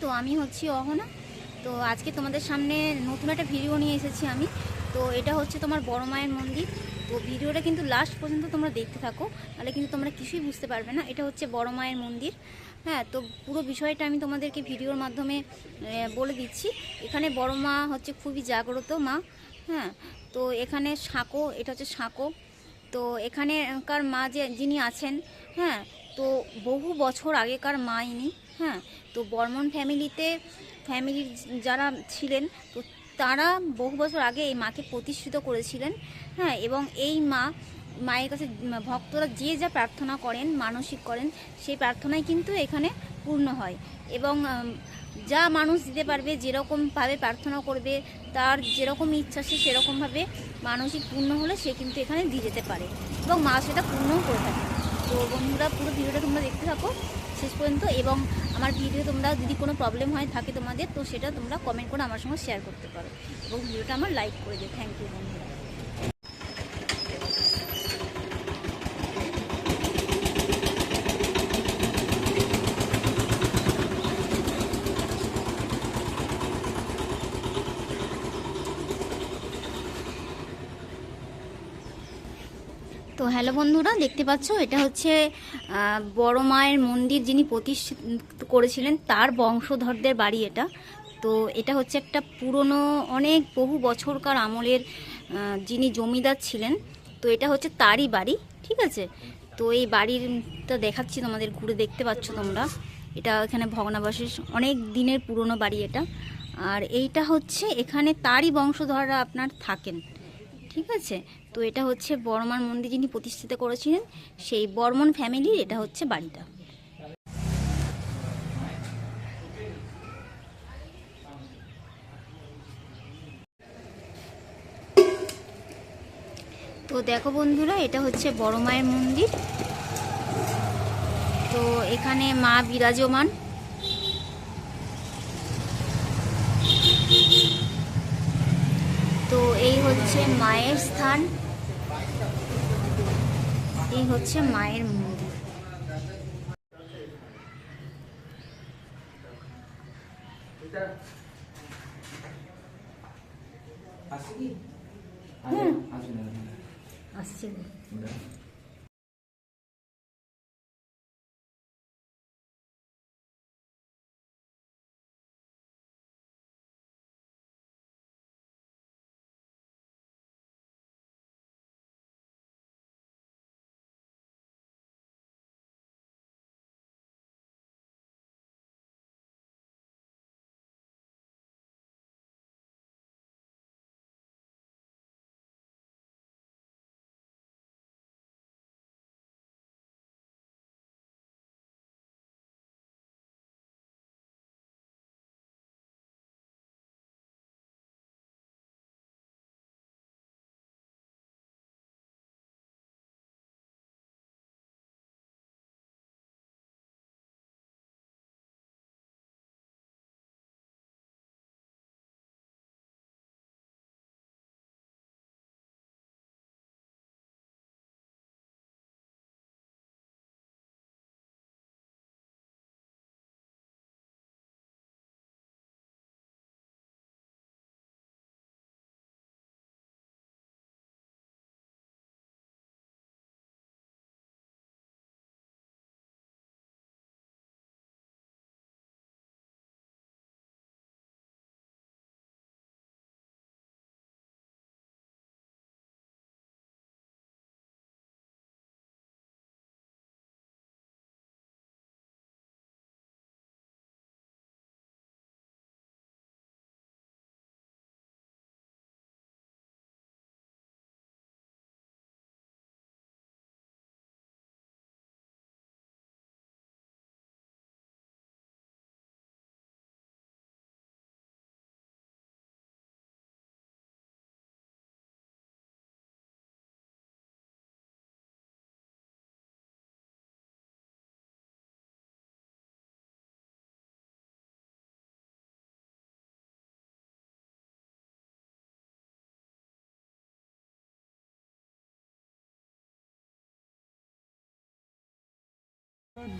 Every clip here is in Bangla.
তো আমি হচ্ছি অহনা। তো আজকে তোমাদের সামনে নতুন একটা ভিডিও নিয়ে এসেছি আমি। তো এটা হচ্ছে তোমার বড় মায়ের মন্দির। তো ভিডিওটা কিন্তু লাস্ট পর্যন্ত তোমরা দেখতে থাকো, তাহলে কিন্তু তোমরা কিছুই বুঝতে পারবে না। এটা হচ্ছে বড় মায়ের মন্দির। হ্যাঁ, তো পুরো বিষয়টা আমি তোমাদেরকে ভিডিওর মাধ্যমে বলে দিচ্ছি। এখানে বড় মা হচ্ছে খুবই জাগ্রত মা। হ্যাঁ, তো এখানে সাঁকো, এটা হচ্ছে সাঁকো। তো এখানেকার মা যিনি আছেন, হ্যাঁ, তো বহু বছর আগেকার মা ইনি। হ্যাঁ, তো বর্মন ফ্যামিলির যারা ছিলেন, তো তারা বহু বছর আগে এই মাকে প্রতিষ্ঠিত করেছিলেন। হ্যাঁ, এবং এই মায়ের কাছে ভক্তরা যে যা প্রার্থনা করেন, মানসিক করেন, সেই প্রার্থনাই কিন্তু এখানে পূর্ণ হয়। এবং যা মানুষ দিতে পারবে, যেরকমভাবে প্রার্থনা করবে, তার যেরকম ইচ্ছা সে সেরকমভাবে মানসিক পূর্ণ হলে সে কিন্তু এখানে দিয়ে যেতে পারে, এবং মা সেটা পূর্ণও করে থাকে। তো বন্ধুরা, পুরো ভিডিওটা তোমরা দেখতে থাকো শেষ পর্যন্ত। এবং আমার ভিডিও তোমরা যদি কোনো প্রবলেম হয় থাকে তোমাদের, তো সেটা তোমরা কমেন্ট করে আমার সঙ্গে শেয়ার করতে পারো, এবং ভিডিওটা আমার লাইক করে দিও। থ্যাংক ইউ বন্ধুরা। তো হ্যালো বন্ধুরা, দেখতে পাচ্ছ এটা হচ্ছে বড় মায়ের মন্দির। যিনি প্রতিষ্ঠিত করেছিলেন তার বংশধরদের বাড়ি এটা। তো এটা হচ্ছে একটা পুরনো, অনেক বহু বছরকার আমলের যিনি জমিদার ছিলেন, তো এটা হচ্ছে তারই বাড়ি। ঠিক আছে, তো এই বাড়িটা দেখাচ্ছি তোমাদের, ঘুরে দেখতে পাচ্ছ তোমরা। এটা এখানে ভগ্নাবশেষ, অনেক দিনের পুরনো বাড়ি এটা। আর এইটা হচ্ছে এখানে তারই বংশধররা আপনার থাকেন। ঠিক আছে, তো এটা হচ্ছে বর্মন মন্দির যিনি প্রতিষ্ঠিত করেছিলেন, সেই বর্মন ফ্যামিলির এটা হচ্ছে বাড়িটা। তো দেখো বন্ধুরা, এটা হচ্ছে বড় মায়ের মন্দির। তো এখানে মা বিরাজমান। তো এই হচ্ছে মায়ের স্থান, এই হচ্ছে মায়ের মন্দির। আসছে।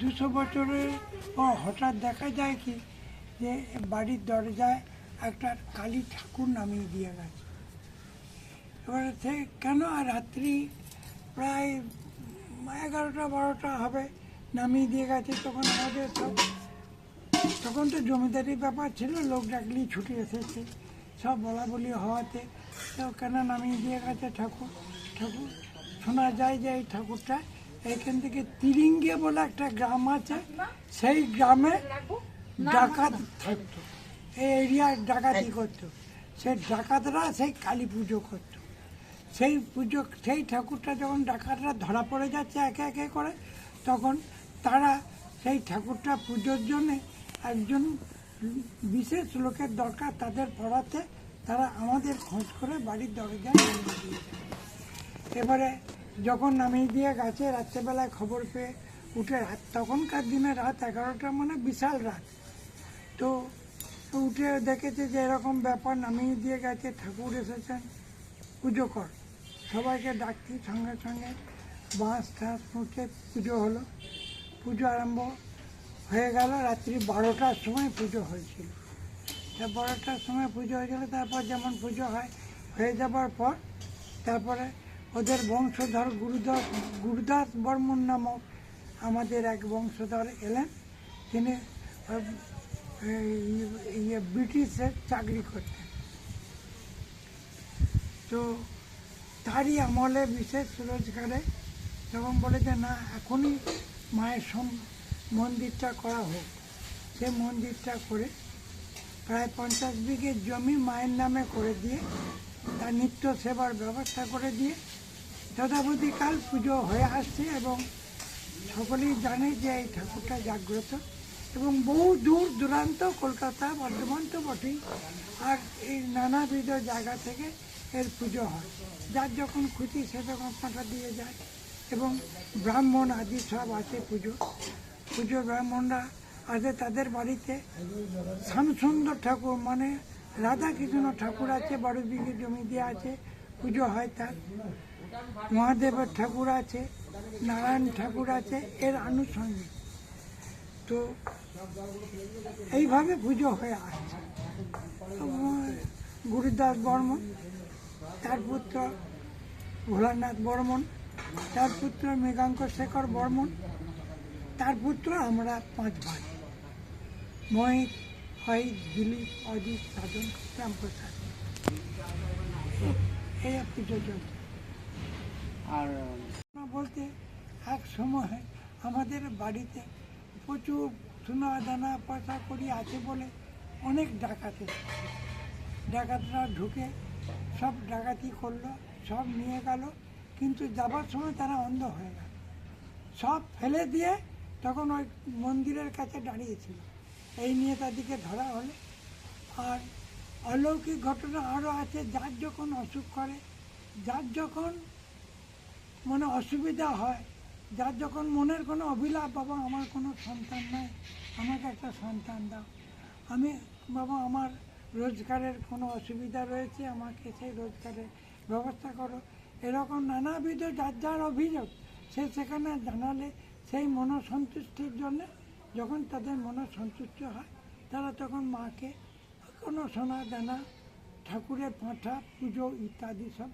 দুশো বছরে হঠাৎ দেখা যায় কি যে বাড়ির দরজায় একটা কালী ঠাকুর নামিয়ে দিয়ে গেছে। এবারে সে কেন রাত্রি প্রায় 11টা-12টা হবে নামিয়ে দিয়ে গেছে। তখন আমাদের সব, তখন তো জমিদারি ব্যাপার ছিল, লোক ডাকলেই ছুটে এসেছে, সব বলা বলি হওয়াতে তো কেন নামিয়ে দিয়ে গেছে ঠাকুর। ঠাকুর শোনা যায় যে এই ঠাকুরটা এইখান থেকে তিরিঙ্গে বলে একটা গ্রাম আছে, সেই গ্রামে ডাকাত থাকতো, এই এরিয়ায় ডাকাতি করতো। সেই ডাকাতরা সেই কালী পুজো করতো। সেই পুজো, সেই ঠাকুরটা যখন ডাকাতরা ধরা পড়ে যাচ্ছে একে একে করে, তখন তারা সেই ঠাকুরটা পুজোর জন্যে একজন বিশেষ লোকের দরকার তাদের পড়াতে, তারা আমাদের খোঁজ করে বাড়ির দরজায় নামিয়ে দিয়ে যায়। এবারে যখন নামিয়ে দিয়ে গেছে, রাত্রেবেলায় খবর পেয়ে উঠে, রাত তখনকার দিনে রাত 11টা মানে বিশাল রাত, তো উঠে দেখেছে যে এরকম ব্যাপার, নামিয়ে দিয়ে গেছে, ঠাকুর এসেছেন, পুজো কর। সবাইকে ডাকতে সঙ্গে সঙ্গে বাঁশ ঠাস ফুঁকে পুজো হলো। পুজো আরম্ভ হয়ে গেল, রাত্রি 12টার সময় পুজো হয়েছিল। 12টার সময় পুজো হয়েছিল। তারপর যেমন পুজো হয়ে যাবার পর তারপরে ওদের বংশধর গুরুদাস বর্মন নামক আমাদের এক বংশধর এলেন। তিনি ব্রিটিশের চাকরি করতেন। তো তারই আমলে বিশেষ রোজগারে যখন বলে যে না এখনই মায়ের মন্দিরটা করা হোক, সে মন্দিরটা করে প্রায় 50 বিঘে জমি মায়ের নামে করে দিয়ে তার নিত্য সেবার ব্যবস্থা করে দিয়ে যথাবধিকাল পুজো হয়ে আসছে। এবং সকলেই জানে যে এই ঠাকুরটা জাগ্রত, এবং বহু দূর দূরান্ত, কলকাতা, বর্ধমান তো বটেই, আর এই নানাবিধ জায়গা থেকে এর পুজো হয়। যার যখন খুশি সে তখন পাঁঠা দিয়ে যায়, এবং ব্রাহ্মণ আদি সব আছে পুজো ব্রাহ্মণরা আছে তাদের বাড়িতে। শ্যামসুন্দর ঠাকুর মানে রাধাকৃষ্ণ ঠাকুর আছে, 12 বিঘে জমি দিয়ে আছে, পুজো হয় তার। মহাদেবের ঠাকুর আছে, নারায়ণ ঠাকুর আছে, এর আনুষঙ্গিক। তো এইভাবে পুজো হয়ে আসছে। গুরুদাস বর্মন, তার পুত্র ভোলানাথ বর্মন, তার পুত্র মৃগাঙ্ক শেখর বর্মন, তার পুত্র আমরা 5 ভাই, মহিত, হরিত, দিলীপ, অজিত, সাধন, রামপ্রসাদ। এই পুজো চলছে। আর বলতে এক সময় আমাদের বাড়িতে প্রচুর সোনা দানা পয়সা করি আছে বলে অনেক ডাকাত এসেছে। ডাকাতরা ঢুকে সব ডাকাতি করলো, সব নিয়ে গেল, কিন্তু যাবার সময় তারা অন্ধ হয়ে গেল। সব ফেলে দিয়ে তখন ওই মন্দিরের কাছে দাঁড়িয়েছিল। এই নিয়ে তাদেরকে ধরা হলো। আর অলৌকিক ঘটনা আরও আছে, যার যখন অসুখ করে, যার যখন মনে অসুবিধা হয়, যার যখন মনের কোনো অভিলাপ, বাবা আমার কোনো সন্তান নাই, আমাকে একটা সন্তান দাও, আমি বাবা আমার রোজগারের কোনো অসুবিধা রয়েছে, আমাকে সেই রোজগারের ব্যবস্থা করো, এরকম নানাবিধ যার যার অভিযোগ সে সেখানে জানালে সেই মনসন্তুষ্টির জন্য যখন তাদের মনসন্তুষ্ট হয়, তারা তখন মাকে কোনো সোনা দানা, ঠাকুরের পাঁঠা, পুজো ইত্যাদি সব